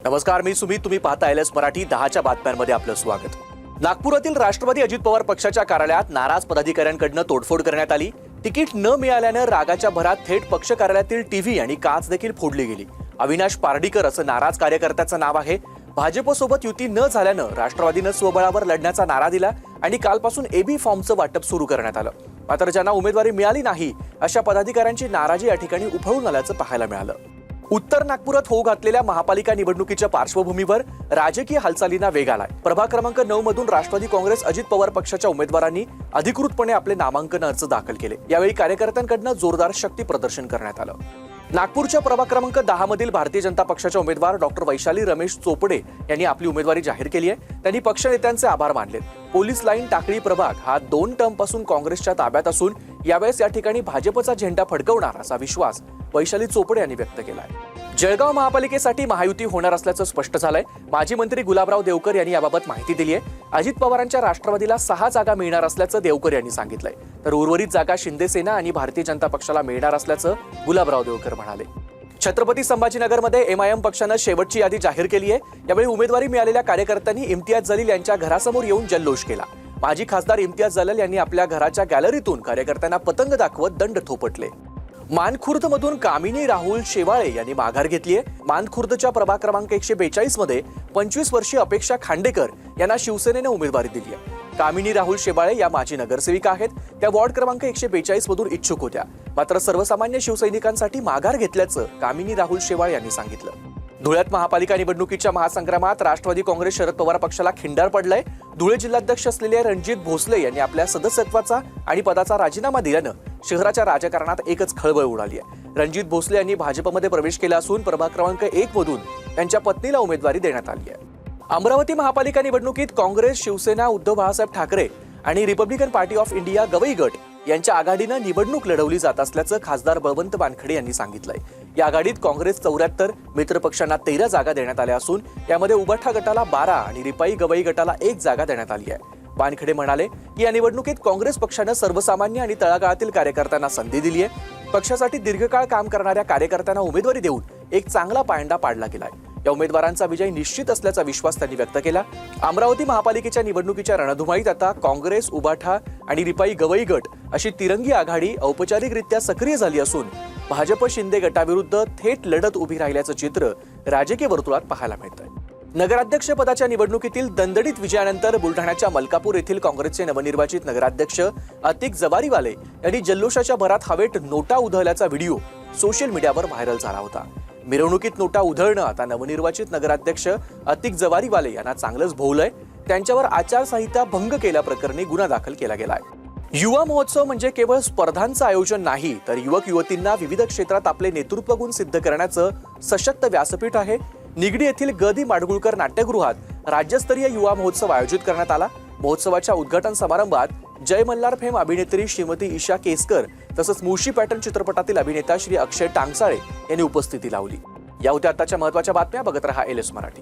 नमस्कार, मी सुमित. तुम्ही पाहता एलएस मराठी 10च्या बातम्यांमध्ये आपलं स्वागत. नागपुरातील राष्ट्रवादी अजित पवार पक्षाच्या कार्यालयात नाराज पदाधिकाऱ्यांकडून तोडफोड करण्यात आली. तिकीट न मिळाल्यानं रागाच्या भरात थेट पक्ष कार्यालयातील टीव्ही आणि काच देखील फोडली गेली. अविनाश पार्डीकर असं नाराज कार्यकर्त्याचं नाव आहे. भाजपसोबत युती न झाल्यानं राष्ट्रवादीनं स्वबळावर लढण्याचा नारा दिला आणि कालपासून एबी फॉर्मचं वाटप सुरू करण्यात आलं. मात्र ज्यांना उमेदवारी मिळाली नाही अशा पदाधिकाऱ्यांची नाराजी या ठिकाणी उफाळून आल्याचं पाहायला मिळालं. उत्तर नागपुरात होऊ घातलेल्या महापालिका निवडणुकीच्या पार्श्वभूमीवर राजकीय हालचालींना वेग आलाय. प्रभाग क्रमांक 9 मधून राष्ट्रवादी काँग्रेस अजित पवार पक्षाच्या उमेदवारांनी अधिकृतपणे आपले नामांकन अर्ज दाखल केले. यावेळी कार्यकर्त्यांकडून जोरदार शक्ती प्रदर्शन करण्यात आलं. नागपूरच्या प्रभाग क्रमांक 10 मधील भारतीय जनता पक्षाच्या उमेदवार डॉक्टर वैशाली रमेश चोपडे यांनी आपली उमेदवारी जाहीर केली आहे. त्यांनी पक्षनेत्यांचे आभार मानले. पोलीस लाईन टाकळी प्रभाग हा 2 टर्मपासून काँग्रेसच्या ताब्यात असून यावेळेस या ठिकाणी भाजपचा झेंडा फडकवणार असा विश्वास वैशाली चोपडे यांनी व्यक्त केलाय. जळगाव महापालिकेसाठी महायुती होणार असल्याचं स्पष्ट झालंय. माजी मंत्री गुलाबराव देवकर यांनी याबाबत माहिती दिली आहे. अजित पवारांच्या राष्ट्रवादीला 6 जागा मिळणार असल्याचं देवकर यांनी सांगितलंय. तर उर्वरित जागा शिंदे सेना आणि भारतीय जनता पक्षाला मिळणार असल्याचं गुलाबराव देवकर म्हणाले. छत्रपती संभाजीनगरमध्ये एमआयएम पक्षानं शेवटची यादी जाहीर केली आहे. यावेळी उमेदवारी मिळालेल्या कार्यकर्त्यांनी इम्तियाज जलील यांच्या घरासमोर येऊन जल्लोष केला. माजी खासदार इम्तियाज जलील यांनी आपल्या घराच्या गॅलरीतून कार्यकर्त्यांना पतंग दाखवत दंड थोपटले. मानखुर्दमधून कामिनी राहुल शेवाळे यांनी माघार घेतली आहे. मानखुर्दच्या प्रभाग क्रमांक 142 मध्ये 25 वर्षीय अपेक्षा खांडेकर यांना शिवसेनेने उमेदवारी दिली आहे. कामिनी राहुल शेवाळे या माजी नगरसेविका आहेत. त्या वॉर्ड क्रमांक 142 मधून इच्छुक होत्या. मात्र सर्वसामान्य शिवसैनिकांसाठी माघार घेतल्याचं कामिनी राहुल शेवाळे यांनी सांगितलं. धुळ्यात महापालिका निवडणुकीच्या महासंग्रामात राष्ट्रवादी काँग्रेस शरद पवार पक्षाला खिंडार पडलाय. धुळे जिल्हाध्यक्ष असलेले रणजित भोसले यांनी आपल्या सदस्यत्वाचा आणि पदाचा राजीनामा दिल्यानं शहराच्या राजकारणात एकच खळबळ उडाली आहे. रणजित भोसले यांनी भाजपमध्ये प्रवेश केला असून प्रभाग क्रमांक 1 मधून त्यांच्या पत्नीला उमेदवारी देण्यात आली आहे. अमरावती महापालिका निवडणुकीत काँग्रेस, शिवसेना, उद्धव बाळासाहेब ठाकरे आणि Republican party of India Gavai गट यांच्या आघाडीनं निवडणूक लढवली जात असल्याचं खासदार बळवंत वानखडे यांनी सांगितलंय. या आघाडीत काँग्रेस 74, मित्र पक्षांना 13 जागा देण्यात आल्या असून यामध्ये उबाठा गटाला 12 आणि रिपाई गवई गटाला 1 जागा देण्यात आली आहे. वानखडे म्हणाले की या निवडणुकीत काँग्रेस पक्षानं सर्वसामान्य आणि तळागाळातील कार्यकर्त्यांना संधी दिली आहे. पक्षासाठी दीर्घकाळ काम करणाऱ्या कार्यकर्त्यांना उमेदवारी देऊन एक चांगला पायंडा पाडला गेलाय. या उमेदवारांचा विजय निश्चित असल्याचा विश्वास त्यांनी व्यक्त केला. अमरावती महापालिकेच्या निवडणुकीच्या रणधुमाळीत आता काँग्रेस, उबाठा आणि रिपाई गवई गट अशी तिरंगी आघाडी औपचारिकरित्या सक्रिय झाली असून भाजप शिंदे गटाविरुद्ध थेट लढत उभी राहिल्याचं चित्र राजकीय वर्तुळात पाहायला मिळतंय. नगराध्यक्ष पदाच्या निवडणुकीतील दणदणीत विजयानंतर बुलढाण्याच्या मलकापूर येथील काँग्रेसचे नवनिर्वाचित नगराध्यक्ष अतिक जवारीवाले यांनी जल्लोषाच्या भरात हवेत नोटा उधळल्याचा व्हिडिओ सोशल मीडियावर व्हायरल झाला होता. मिरवणुकीत नोटा उधळणं आता नवनिर्वाचित नगराध्यक्ष अतिक जवारीवाले यांना चांगलंच भोवलंय. त्यांच्यावर आचारसंहिता भंग केल्याप्रकरणी गुन्हा दाखल केला गेलाय. युवा महोत्सव म्हणजे केवळ स्पर्धांचं आयोजन नाही, तर युवक युवतींना विविध क्षेत्रात आपले नेतृत्व गुण सिद्ध करण्याचं सशक्त व्यासपीठ आहे. निगडी येथील ग.दी. माडगुळकर नाट्यगृहात राज्यस्तरीय युवा महोत्सव आयोजित करण्यात आला. महोत्सवाच्या उद्घाटन समारंभात जय मल्हार फेम अभिनेत्री श्रीमती ईशा केसकर तसंच मुळशी पॅटर्न चित्रपटातील अभिनेता श्री अक्षय टांगसाळे यांनी उपस्थिती लावली. या होत्या आताच्या महत्त्वाच्या बातम्या. बघत रहा एलएस मराठी.